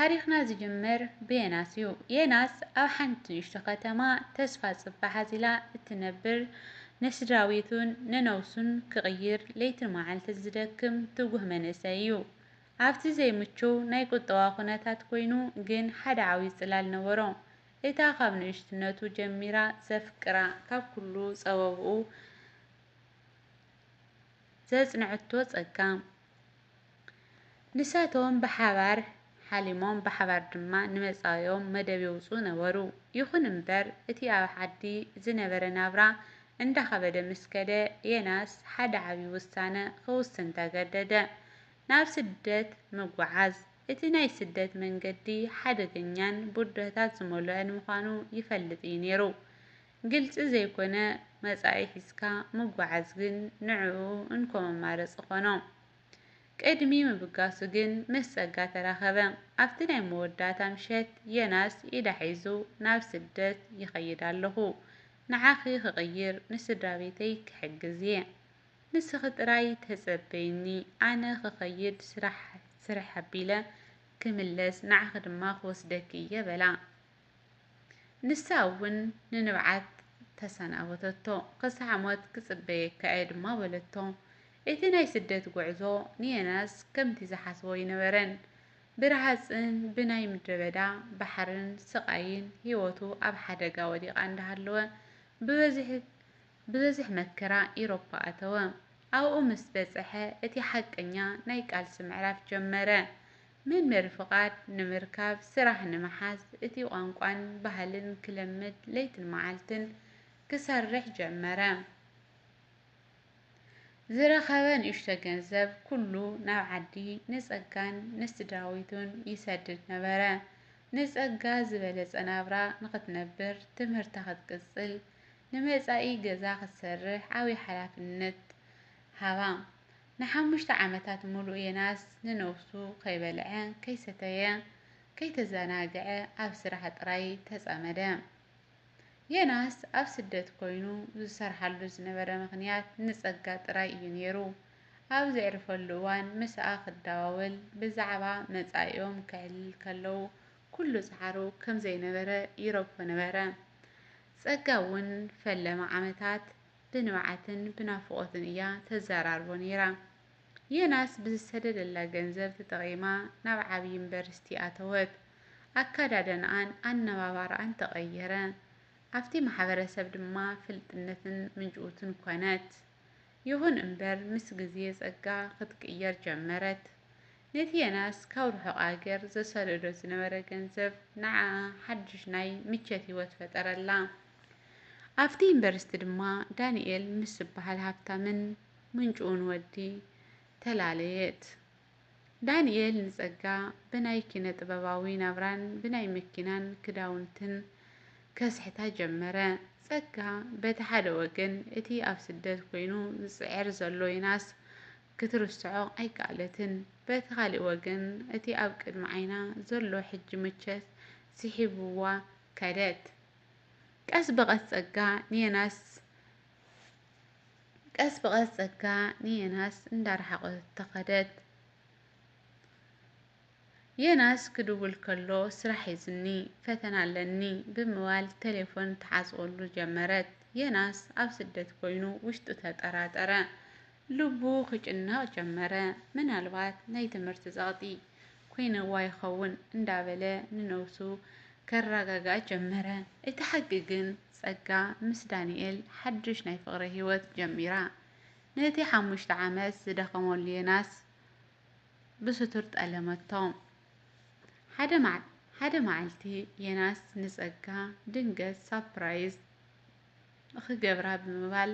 ታሪክና ዝጅምር ብየናስ እዩ። የናስ ኣብ ሓንቲ ንእሽቶ ከተማ ተስፋ ጽባሕ ሓዚላ እትነብር ንስድራቤቱን ንነብሱን ክቕይር ለይትን መዓልትን ዝደክም ትጉህ መንእሰይ እዩ። ኣብቲ ዘይምችው ናይ ቁጠባ ኩነታት ኮይኑ ግን ሓደ ዓብዪ ጽላል ነበሮ። እታ ካብ ንእሽትነቱ ጀሚራ ዘፍቅራ ካብ ኩሉ ፀበብኡ ዘጽንዐቶ ጸጋ። ንሳቶም ብሓባር ሓሊሞም ብሓባር ድማ ንመጻኦም መደብ የውፅኡ ነበሩ። ይኹን እምበር እቲ ኣብ ዓዲ ዝነበረ ናብራ እንዳኸበደ ምስ ከደ የናስ ሓደ ዓብዪ ውሳነ ክውስን ተገደደ። ናብ ስደት ምጉዓዝ። እቲ ናይ ስደት መንገዲ ሓደገኛን ቡድሆታት ዝመልኦን ምዃኑ ይፈልጥ እዩ ነይሩ። ግልፂ ዘይኮነ መጻኢ ሒዝካ ምጉዓዝ ግን ንዕኡ እንኮ መማረፂ ኾኖ። ቅድሚ ምብጋሱ ግን ምስ ጸጋ ተራኸበ። ኣብቲ ናይ መወዳእታ ምሸት የናስ ኢዳ ሒዙ ናብ ስደት ይኸይድ ኣለኹ። ንዓኺ ክቕይር ንስድራ ቤተይ ክሕግዝ እየ። ንስኺ ጥራይ ተጸበይኒ ኣነ ክኸይድ ስራሕ ኣቢለ ክምለስ ንዓኺ ድማ ክወስደኪ እየ በላ። ንሳ እውን ንንብዓት ተሰናበተቶ። ክሳዕ ሞት ክጽበየካ እየ ድማ በለቶ። እቲ ናይ ስደት ጉዕዞ ንየናስ ከምቲ ዝሓስቦ ይነበረን። ብረሃፅን ብናይ ምድረ በዳ ባሕርን ስቓይን ህይወቱ ኣብ ሓደጋ ወዲቓ እንዳሃለወ ብበዝሒ መከራ ኢሮፓ ኣተወ። ኣብኡ ምስ በጽሐ እቲ ሓቀኛ ናይ ቃልሲ ምዕራፍ ጀመረ። መንበሪ ፍቓድ ንምርካብ ስራሕ ንምሓዝ እቲ ቋንቋን ባህልን ክለምድ ለይትን መዓልትን ክሰርሕ ጀመረ። ዝረኸበ ንእሽቶ ገንዘብ ኩሉ ናብ ዓዲ ንጸጋን ንስድራቤቱን ይሰድድ ነበረ። ንጸጋ ዝበለጸ ናብራ ንኽትነብር ትምህርታ ክትቅጽል ንመጻኢ ገዛ ክትሰርሕ ዓብዪ ሓላፍነት ሃባ። ን5 ዓመታት ሙሉእ የናስ ንነብሱ ከይበልዐ ከይሰተየ ከይተዘናግዐ ኣብ ስራሕ ጥራይ ተጸመደ። የናስ ኣብ ስደት ኮይኑ ዝሰርሓሉ ዝነበረ ምኽንያት ንጸጋ ጥራይ እዩ ነይሩ። ኣብ ዘዕርፈሉ እዋን ምስኣ ክደዋወል ብዛዕባ መጻኢኦም ክዕልል ከለዉ ኩሉ ጻዕሩ ከም ዘይነበረ ይረብሖ ነበረ። ጸጋ እውን ፈለማ ዓመታት ብንብዓትን ብናፍቖትን እያ ተዘራርቦ ነይራ። የናስ ብዝሰደደላ ገንዘብ ተጠቒማ ናብ ዓብዪ ዩኒቨርሲቲ ኣተወት። ኣከዳድናኣን ኣነባብራኣን ተቐየረ። ኣብቲ ማሕበረሰብ ድማ ፍልጥነትን ምንጭውትን ኮነት። ይኹን እምበር ምስ ግዜ ጸጋ ክትቅየር ጀመረት። ነቲ የናስ ካብ ርሑቕ ኣገር ዘሰደዶ ዝነበረ ገንዘብ ንዓኣ ሓድሽ ናይ ምቸት ህይወት ፈጠረላ። ኣብቲ ዩኒቨርሲቲ ድማ ዳንኤል ምስ ዝበሃል ሃብታምን ምንጭውን ወዲ ተላለየት። ዳንኤል ንጸጋ ብናይ ኪነ ጥበባዊ ናብራን ብናይ መኪናን ክዳውንትን ከስሕታ ጀመረ። ጸጋ በቲ ሓደ ወገን እቲ ኣብ ስደት ኮይኑ ዝጽዕር ዘሎ የናስ ክትርስዖ ኣይከኣለትን። በቲ ካልእ ወገን እቲ ኣብ ቅድሚ ዓይና ዘሎ ሕጂ ምቸት ስሒብዋ ከደት። ቀስ ብቐስ ጸጋ ንየናስ እንዳረሓቐቶ ከደት። የናስ ክድውል ከሎ ስራሕ ሒዙኒ ፈተና ኣለኒ ብምባል ቴሌፎን ተሓጽበሉ ጀመረት። የናስ ኣብ ስደት ኮይኑ ውሽጡ ተጠራጠረ። ልቡ ክጭነቕ ጀመረ። ምናልባት ናይ ትምህርቲ ጸቕጢ ኮይንዋ ይኸውን እንዳበለ ንነብሱ ከረጋግኣ ጀመረ። እቲ ሓቂ ግን ጸጋ ምስ ዳንኤል ሓድሽ ናይ ፍቕሪ ህይወት ጀሚራ። ነቲ 5 ዓመት ዝደኸመሉ የናስ ብስቱር ጠለመቶ። ሓደ መዓልቲ የናስ ንጸጋ ድንገት ሳፕራይዝ ክገብራ ብምባል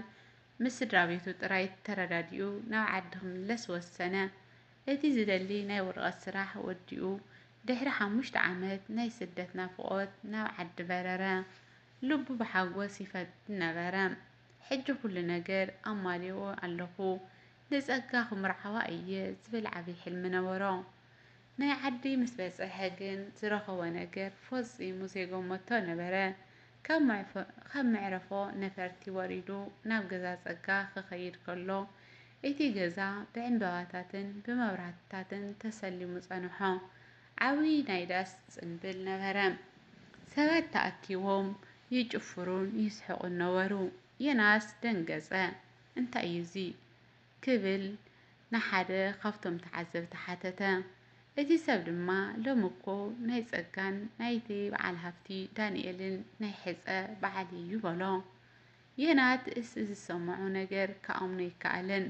ምስ ስድራቤቱ ጥራይ ተረዳዲኡ ናብ ዓዲ ክምለስ ወሰነ። እቲ ዝደሊ ናይ ወረቐት ስራሕ ወዲኡ ድሕሪ 5 ዓመት ናይ ስደት ናፍቖት ናብ ዓዲ በረረ። ልቡ ብሓጎስ ይፈትን ነበረ። ሕጂ ኩሉ ነገር ኣማሊኡ ኣለኹ ንጸጋ ክምርዓዋ እየ ዝብል ዓብዪ ሕልሚ ነበሮ። ናይ ዓዲ ምስ በጽሐ ግን ዝረኸቦ ነገር ፈጺሙ ዘይገመቶ ነበረ። ካብ መዕረፎ ነፈርቲ ወሪዱ ናብ ገዛ ጸጋ ክኸይድ ከሎ እቲ ገዛ ብዕምባባታትን ብመብራህትታትን ተሰሊሙ ጸንሖ። ዓብዪ ናይ ዳስ ጽምብል ነበረ። ሰባት ተኣኪቦም ይጭፍሩን ይስሕቁን ነበሩ። ዮናስ ደንገጸ። እንታይ እዩ እዚ ክብል ንሓደ ካብቶም ተዓዘብቲ ሓተተ። እቲ ሰብ ድማ ሎሚ እኮ ናይ ጸጋን ናይቲ በዓል ሃፍቲ ዳንኤልን ናይ ሕፀ በዓል እዩ በሎ። ዮናስ እቲ ዝሰምዖ ነገር ከኣምኖ ኣይከኣለን።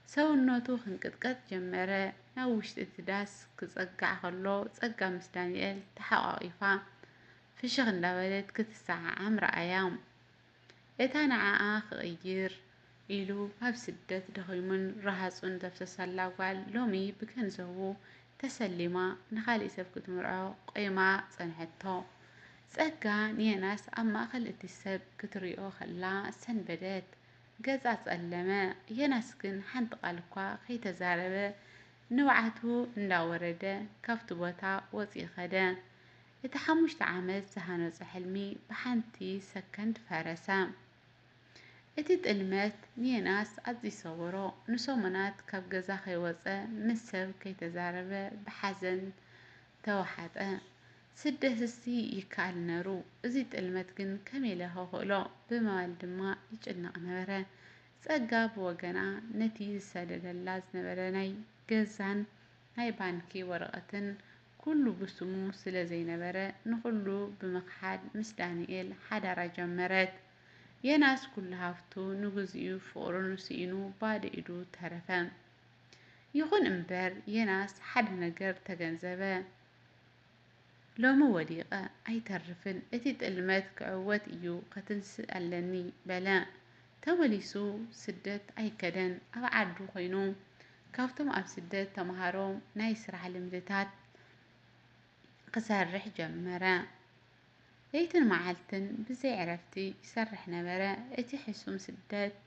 ሰውነቱ ክንቅጥቀጥ ጀመረ። ናብ ውሽጢ እቲ ዳስ ክጸጋዕ ከሎ ጸጋ ምስ ዳንኤል ተሓቋቂፋ ፍሽኽ እንዳበለት ክትሰዓዓም ረኣያ። እታ ንዓዓ ክቕይር ኢሉ ኣብ ስደት ደኺሙን ረሃጹን ዘፍሰሰላ ጓል ሎሚ ብገንዘቡ ተሰሊማ ንኻሊእ ሰብ ክትምርዖ ቆይማ ጸንሐቶ። ጸጋ ንዮናስ ኣብ ማእኸል እቲ ሰብ ክትሪኦ ከላ ሰንበደት። ገጻ ጸለመ። ዮናስ ግን ሓንቲ ቃል እኳ ከይተዛረበ ንባዓቱ እንዳወረደ ካብቲ ቦታ ወፂኡ ኸደ። እቲ 5 ዓመት ዝሃነፆ ሕልሚ ብሓንቲ ሰከንድ ፈረሰ። እቲ ጥልመት ንዮናስ ኣዝዩ ሰበሮ። ንሰሙናት ካብ ገዛ ከይወፀ ምስ ሰብ ከይተዛረበ ብሓዘን ተዋሓጠ። ስደት እስቲ ይከኣል ነይሩ። እዚ ጥልመት ግን ከመይ ኢለ ከኽእሎ ብምባል ድማ ይጭነቕ ነበረ። ጸጋ ብወገና ነቲ ዝሰደደላ ዝነበረ ናይ ገዛን ናይ ባንኪ ወረቐትን ኩሉ ብስሙ ስለ ዘይነበረ ንኹሉ ብምኽሓድ ምስ ዳንኤል ሓዳራ ጀመረት። ዮናስ ኩሉ ሃፍቱ ንግዚኡ ፍቕሩን ስኢኑ ባዶ ኢዱ ተረፈ። ይኹን እምበር ዮናስ ሓደ ነገር ተገንዘበ። ሎሚ ወዲቐ ኣይተርፍን። እቲ ጥልመት ክዕወት እዩ ከትንስእ ኣለኒ በለ። ተመሊሱ ስደት ኣይከደን። ኣብ ዓዱ ኮይኑ ካብቶም ኣብ ስደት ተምሃሮ ናይ ስራሕ ልምድታት ክሰርሕ ጀመረ። ለይትን መዓልትን ብዘይ ዕረፍቲ ይሰርሕ ነበረ። እቲ ሕሱም ስደት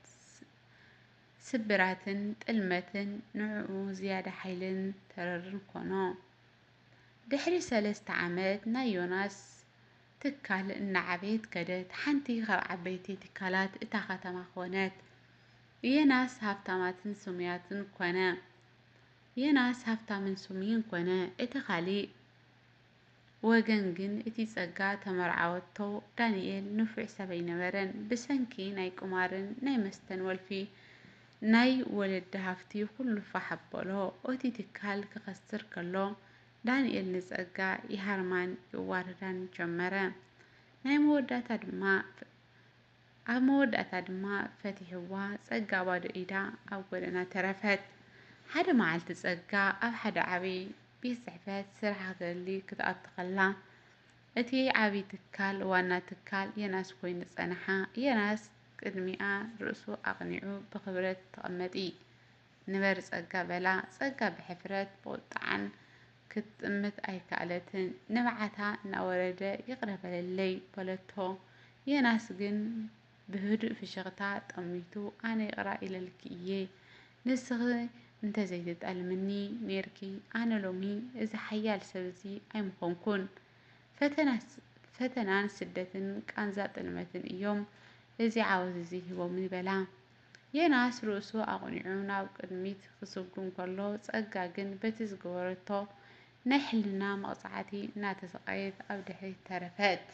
ስብራትን ጥልመትን ንዕኡ ዝያዳ ሓይልን ተረርን ኮኖ። ድሕሪ 3 ዓመት ናይ ዮናስ ትካል እናዓበየት ከደት። ሓንቲ ካብ ዓበይቲ ትካላት እታ ከተማ ኮነት። ዮናስ ሃብታምን ስሙይን ኮነ። እቲ ካሊእ ወገን ግን እቲ ጸጋ ተመርዓወቶ ዳንኤል ንፉዕ ሰብ ኣይነበረን። ብሰንኪ ናይ ቁማርን ናይ መስተን ወልፊ ናይ ወለዲ ሃፍቲ ኩሉ ፋሕ ኣበሎ። እቲ ትካል ክኸስር ከሎ ዳንኤል ንጸጋ ይሃርማን ይዋረዳን ጀመረ። ኣብ መወዳእታ ድማ ፈቲሕዋ። ጸጋ ባዶ ኢዳ ኣብ ጎደና ተረፈት። ሓደ መዓልቲ ጸጋ ኣብ ሓደ ዓብይ ቤት ጽሕፈት ስራሕ ክትደሊ ክትኣቱ ከላ እቲ ዓብይ ትካል ዋና ትካል ዮናስ ኮይኑ ጸንሓ። ዮናስ ቅድሚኣ ርእሱ ኣቕኒዑ ብኽብረት ተቐመጢ ንበር ጸጋ በላ። ጸጋ ብሕፍረት ብቁጥዓን ክትጥምት ኣይከኣለትን። ንባዓታ እናወረደ ይቕረ በለለይ በለቶ። ዮናስ ግን ብህዱእ ፍሽኽታ ጠሚቱ ኣነ ይቕራ ኢለልኪ እየ ንስኺ እንተዘይትጠልምኒ ነይርኪ ኣነ ሎሚ እዚ ሓያል ሰብ እዚ ኣይምኾንኩን። ፈተናን ስደትን ቃንዛ ጥልመትን እዮም እዚ ዓወት እዚ ሂቦም ይበላ። ዮናስ ርእሱ ኣቕኒዑ ናብ ቅድሚት ክስጉም ከሎ ጸጋ ግን በቲ ዝገበረቶ ናይ ሕልና መቕፃዕቲ እናተሰቃየት ኣብ ድሕሪት ተረፈት።